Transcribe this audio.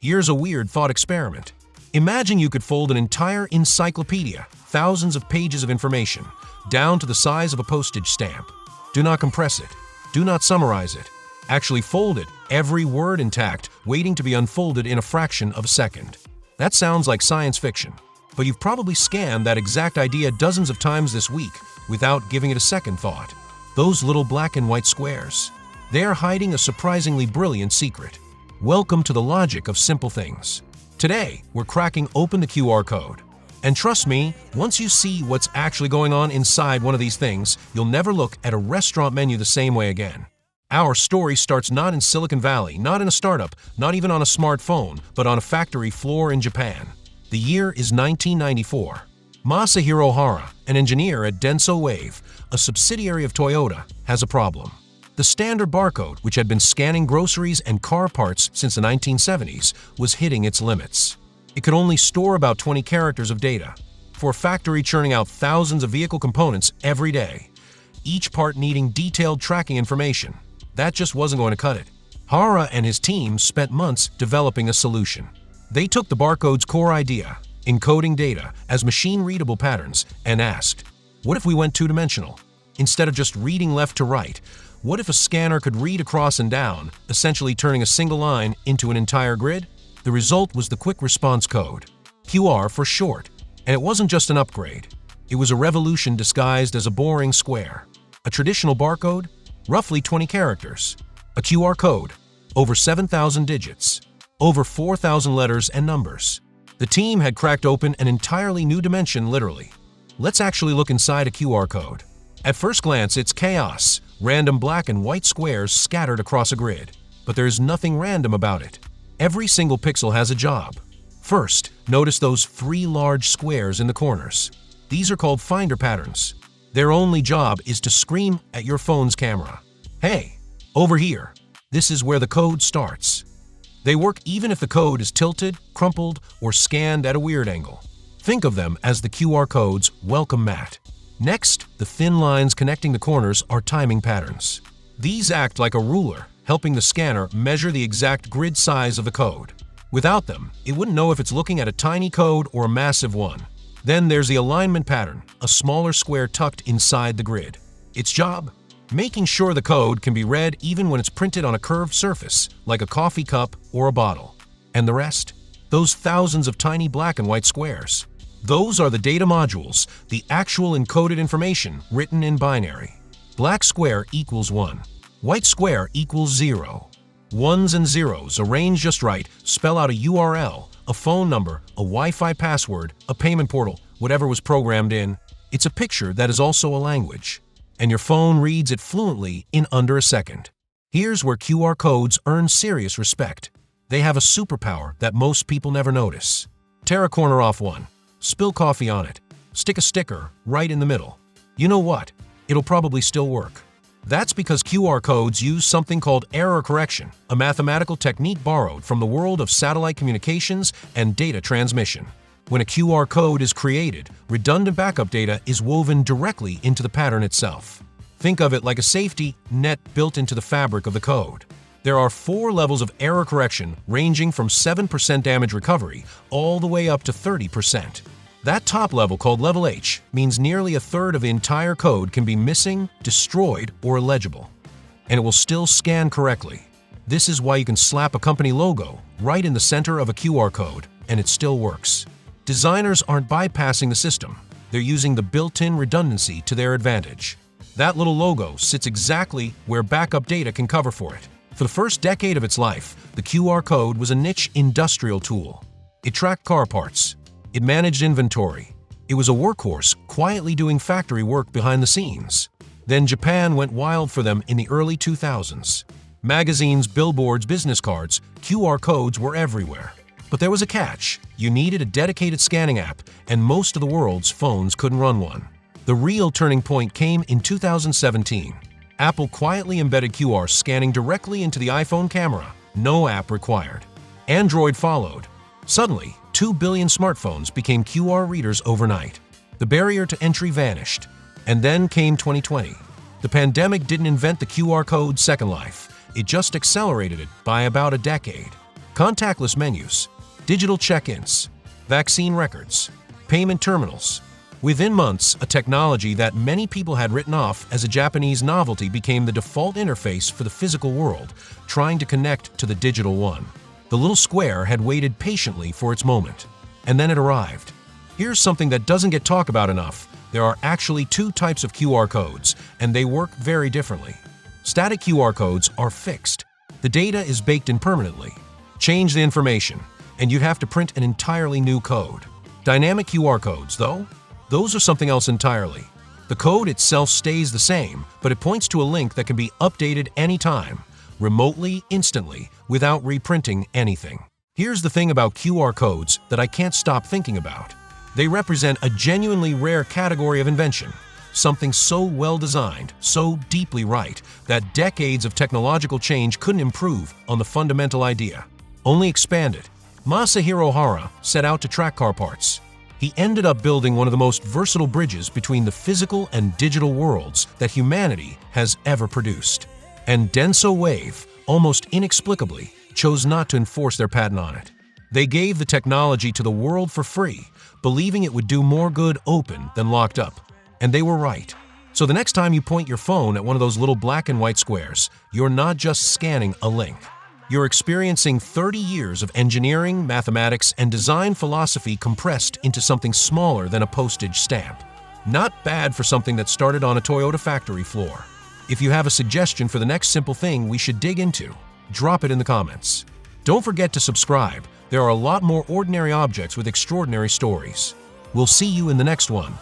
Here's a weird thought experiment. Imagine you could fold an entire encyclopedia, thousands of pages of information, down to the size of a postage stamp. Do not compress it. Do not summarize it. Actually fold it, every word intact, waiting to be unfolded in a fraction of a second. That sounds like science fiction, but you've probably scanned that exact idea dozens of times this week without giving it a second thought. Those little black and white squares. They are hiding a surprisingly brilliant secret. Welcome to the logic of simple things. Today, we're cracking open the QR code. And trust me, once you see what's actually going on inside one of these things, you'll never look at a restaurant menu the same way again. Our story starts not in Silicon Valley, not in a startup, not even on a smartphone, but on a factory floor in Japan. The year is 1994. Masahiro Hara, an engineer at Denso Wave, a subsidiary of Toyota, has a problem. The standard barcode, which had been scanning groceries and car parts since the 1970s, was hitting its limits. It could only store about 20 characters of data. For a factory churning out thousands of vehicle components every day, each part needing detailed tracking information, that just wasn't going to cut it. Hara and his team spent months developing a solution. They took the barcode's core idea, encoding data as machine-readable patterns, and asked, what if we went two-dimensional? Instead of just reading left to right, what if a scanner could read across and down, essentially turning a single line into an entire grid? The result was the Quick Response Code, QR for short. And it wasn't just an upgrade. It was a revolution disguised as a boring square. A traditional barcode? Roughly 20 characters. A QR code? Over 7,000 digits. Over 4,000 letters and numbers. The team had cracked open an entirely new dimension, literally. Let's actually look inside a QR code. At first glance, it's chaos. Random black and white squares scattered across a grid. But there's nothing random about it. Every single pixel has a job. First, notice those 3 large squares in the corners. These are called finder patterns. Their only job is to scream at your phone's camera. Hey, over here. This is where the code starts. They work even if the code is tilted, crumpled, or scanned at a weird angle. Think of them as the QR code's welcome mat. Next, the thin lines connecting the corners are timing patterns. These act like a ruler, helping the scanner measure the exact grid size of the code. Without them, it wouldn't know if it's looking at a tiny code or a massive one. Then there's the alignment pattern, a smaller square tucked inside the grid. Its job? Making sure the code can be read even when it's printed on a curved surface, like a coffee cup or a bottle. And the rest? Those thousands of tiny black and white squares. Those are the data modules, the actual encoded information written in binary. Black square equals 1. White square equals 0. Ones and zeros arranged just right spell out a URL, a phone number, a Wi-Fi password, a payment portal, whatever was programmed in. It's a picture that is also a language. And your phone reads it fluently in under a second. Here's where QR codes earn serious respect. They have a superpower that most people never notice. Tear a corner off one. Spill coffee on it. Stick a sticker right in the middle. You know what? It'll probably still work. That's because QR codes use something called error correction, a mathematical technique borrowed from the world of satellite communications and data transmission. When a QR code is created, redundant backup data is woven directly into the pattern itself. Think of it like a safety net built into the fabric of the code. There are 4 levels of error correction ranging from 7% damage recovery all the way up to 30%. That top level, called level H, means nearly a third of the entire code can be missing, destroyed, or illegible. And it will still scan correctly. This is why you can slap a company logo right in the center of a QR code, and it still works. Designers aren't bypassing the system. They're using the built-in redundancy to their advantage. That little logo sits exactly where backup data can cover for it. For the first decade of its life, the QR code was a niche industrial tool. It tracked car parts. It managed inventory. It was a workhorse, quietly doing factory work behind the scenes. Then Japan went wild for them in the early 2000s. Magazines, billboards, business cards, QR codes were everywhere. But there was a catch. You needed a dedicated scanning app, and most of the world's phones couldn't run one. The real turning point came in 2017. Apple quietly embedded QR scanning directly into the iPhone camera, no app required. Android followed. Suddenly, 2 billion smartphones became QR readers overnight. The barrier to entry vanished. And then came 2020. The pandemic didn't invent the QR code's second life. It just accelerated it by about a decade. contactless menus, digital check-ins, vaccine records, payment terminals. Within months, a technology that many people had written off as a Japanese novelty became the default interface for the physical world, trying to connect to the digital one. The little square had waited patiently for its moment. And then it arrived. Here's something that doesn't get talked about enough. There are actually two types of QR codes, and they work very differently. Static QR codes are fixed. The data is baked in permanently. Change the information, and you'd have to print an entirely new code. Dynamic QR codes, though? Those are something else entirely. The code itself stays the same, but it points to a link that can be updated anytime, remotely, instantly, without reprinting anything. Here's the thing about QR codes that I can't stop thinking about. They represent a genuinely rare category of invention, something so well designed, so deeply right, that decades of technological change couldn't improve on the fundamental idea, only expand it. Masahiro Hara set out to track car parts. He ended up building one of the most versatile bridges between the physical and digital worlds that humanity has ever produced. And Denso Wave, almost inexplicably, chose not to enforce their patent on it. They gave the technology to the world for free, believing it would do more good open than locked up. And they were right. So the next time you point your phone at one of those little black and white squares, you're not just scanning a link. You're experiencing 30 years of engineering, mathematics, and design philosophy compressed into something smaller than a postage stamp. Not bad for something that started on a Toyota factory floor. If you have a suggestion for the next simple thing we should dig into, drop it in the comments. Don't forget to subscribe. There are a lot more ordinary objects with extraordinary stories. We'll see you in the next one.